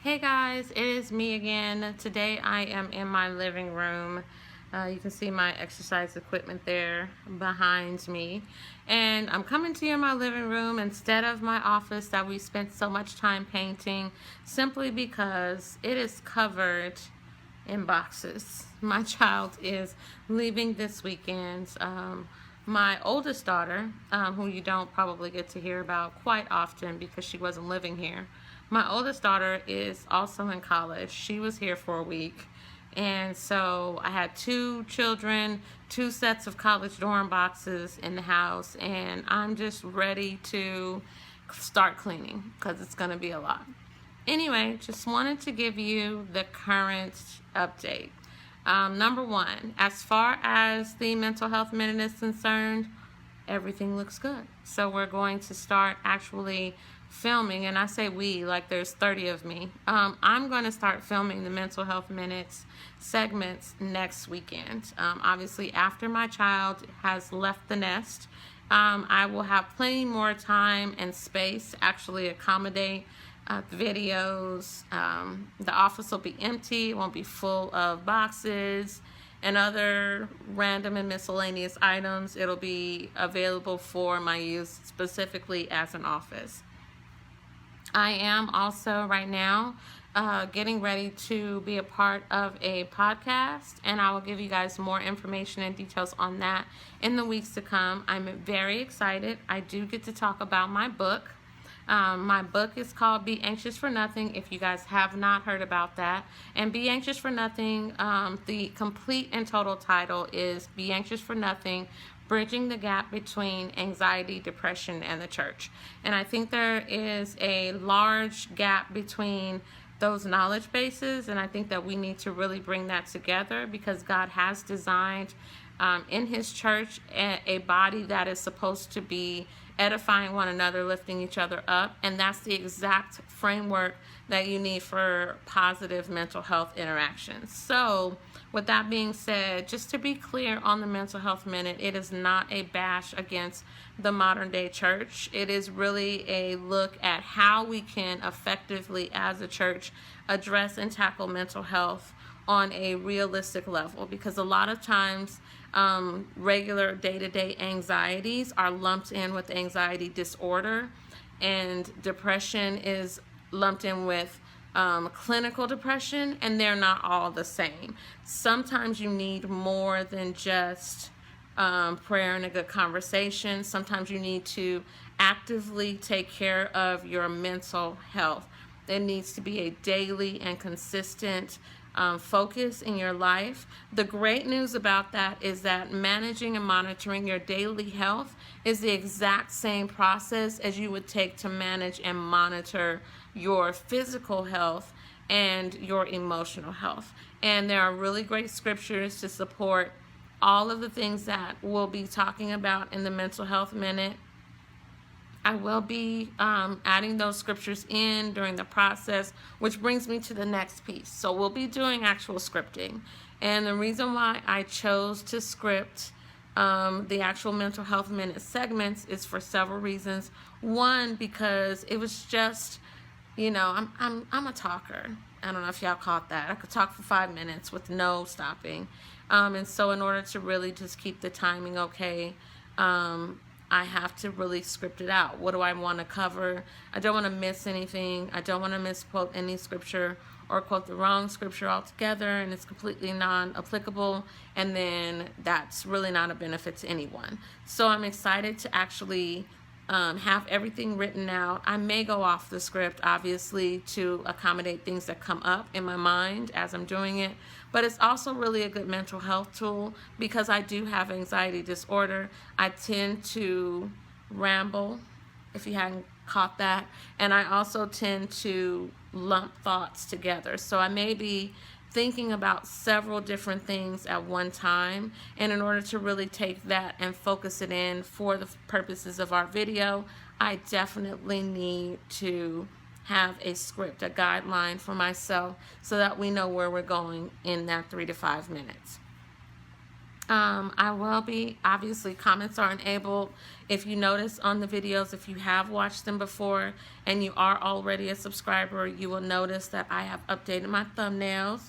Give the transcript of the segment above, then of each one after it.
Hey guys, it is me again. Today I am in my living room. You can see my exercise equipment there behind me. And I'm coming to you in my living room instead of my office that we spent so much time painting, simply because it is covered in boxes. My child is leaving this weekend. My oldest daughter, who you don't probably get to hear about quite often because she wasn't living here, my oldest daughter is also in college. She was here for a week. And so I had two children, two sets of college dorm boxes in the house, and I'm just ready to start cleaning because it's going to be a lot. Anyway, just wanted to give you the current update. Number one, as far as the mental health minute is concerned, everything looks good. So we're going to start actually filming, and I say we, like there's 30 of me. I'm going to start filming the mental health minutes segments next weekend. Obviously, after my child has left the nest, I will have plenty more time and space to actually accommodate videos. The office will be empty, it won't be full of boxes and other random and miscellaneous items. It'll be available for my use specifically as an office. I am also right now getting ready to be a part of a podcast, and I will give you guys more information and details on that in the weeks to come. I'm very excited. I do get to talk about my book. My book is called Be Anxious for Nothing, if you guys have not heard about that. And Be Anxious for Nothing, the complete and total title is Be Anxious for Nothing, Bridging the Gap Between Anxiety, Depression, and the Church. And I think there is a large gap between those knowledge bases, and I think that we need to really bring that together because God has designed in His church a body that is supposed to be edifying one another, lifting each other up, and that's the exact framework that you need for positive mental health interactions. So with that being said, just to be clear on the Mental Health Minute, it is not a bash against the modern day church. It is really a look at how we can effectively, as a church, address and tackle mental health on a realistic level, because a lot of times regular day-to-day anxieties are lumped in with anxiety disorder, and depression is lumped in with clinical depression, and they're not all the same. Sometimes you need more than just prayer and a good conversation. Sometimes you need to actively take care of your mental health. There needs to be a daily and consistent focus in your life. The great news about that is that managing and monitoring your daily health is the exact same process as you would take to manage and monitor your physical health and your emotional health. And there are really great scriptures to support all of the things that we'll be talking about in the Mental Health Minute. I will be adding those scriptures in during the process, which brings me to the next piece. So we'll be doing actual scripting. And the reason why I chose to script the actual Mental Health Minute segments is for several reasons. One, because it was just, I'm a talker. I don't know if y'all caught that. I could talk for 5 minutes with no stopping. And so in order to really just keep the timing okay, I have to really script it out. What do I want to cover? I don't want to miss anything. I don't want to misquote any scripture or quote the wrong scripture altogether, and it's completely non-applicable, and then that's really not a benefit to anyone. So I'm excited to actually have everything written out. I may go off the script, obviously, to accommodate things that come up in my mind as I'm doing it, but it's also really a good mental health tool because I do have anxiety disorder. I tend to ramble, if you hadn't caught that, and I also tend to lump thoughts together. So I may be thinking about several different things at one time, and in order to really take that and focus it in for the purposes of our video, I definitely need to have a script, a guideline for myself so that we know where we're going in that 3 to 5 minutes. I will be, obviously, comments are enabled. If you notice on the videos, if you have watched them before and you are already a subscriber, you will notice that I have updated my thumbnails.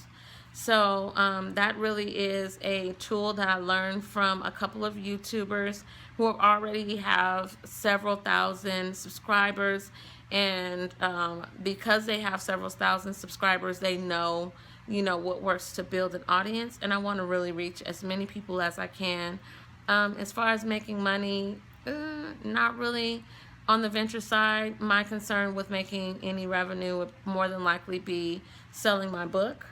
So that really is a tool that I learned from a couple of YouTubers who already have several thousand subscribers. And because they have several thousand subscribers, they know, what works to build an audience. And I want to really reach as many people as I can. As far as making money, not really on the venture side. My concern with making any revenue would more than likely be selling my book.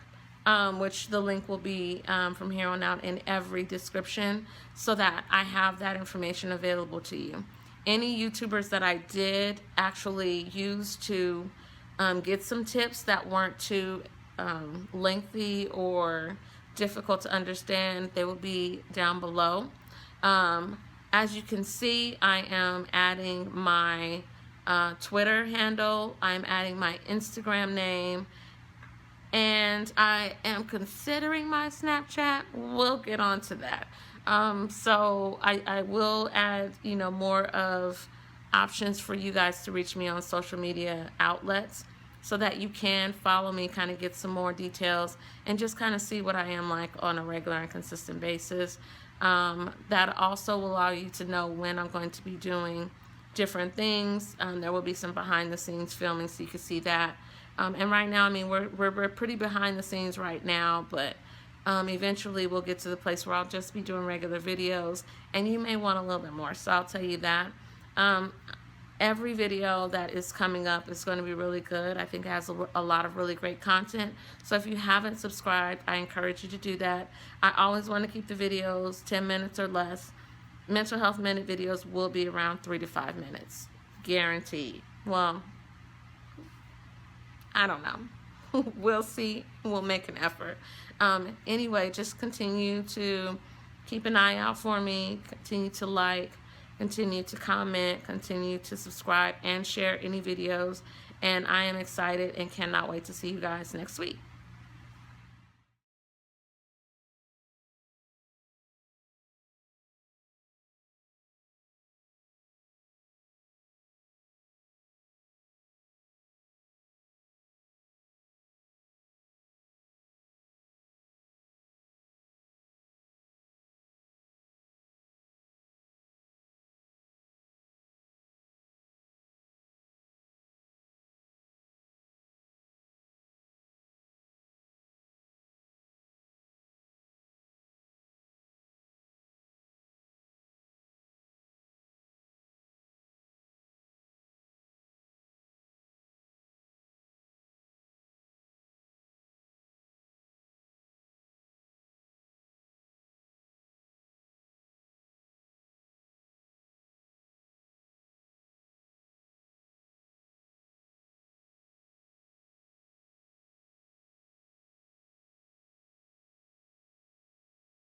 Which the link will be from here on out in every description, so that I have that information available to you. Any YouTubers that I did actually use to get some tips that weren't too lengthy or difficult to understand, they will be down below. As you can see, I am adding my Twitter handle, I'm adding my Instagram name, and I am considering my Snapchat. We'll get on to that. So I will add, more of options for you guys to reach me on social media outlets, so that you can follow me, kind of get some more details, and just kind of see what I am like on a regular and consistent basis. That also will allow you to know when I'm going to be doing different things. There will be some behind the scenes filming, so you can see that. And right now, I mean, we're pretty behind the scenes right now, but eventually we'll get to the place where I'll just be doing regular videos, and you may want a little bit more, so I'll tell you that. Every video that is coming up is going to be really good. I think it has a lot of really great content. So if you haven't subscribed, I encourage you to do that. I always want to keep the videos 10 minutes or less. Mental Health Minute videos will be around 3 to 5 minutes, guaranteed. Well, I don't know. We'll see. We'll make an effort. Anyway, just continue to keep an eye out for me. Continue to like, continue to comment, continue to subscribe, and share any videos. And I am excited and cannot wait to see you guys next week.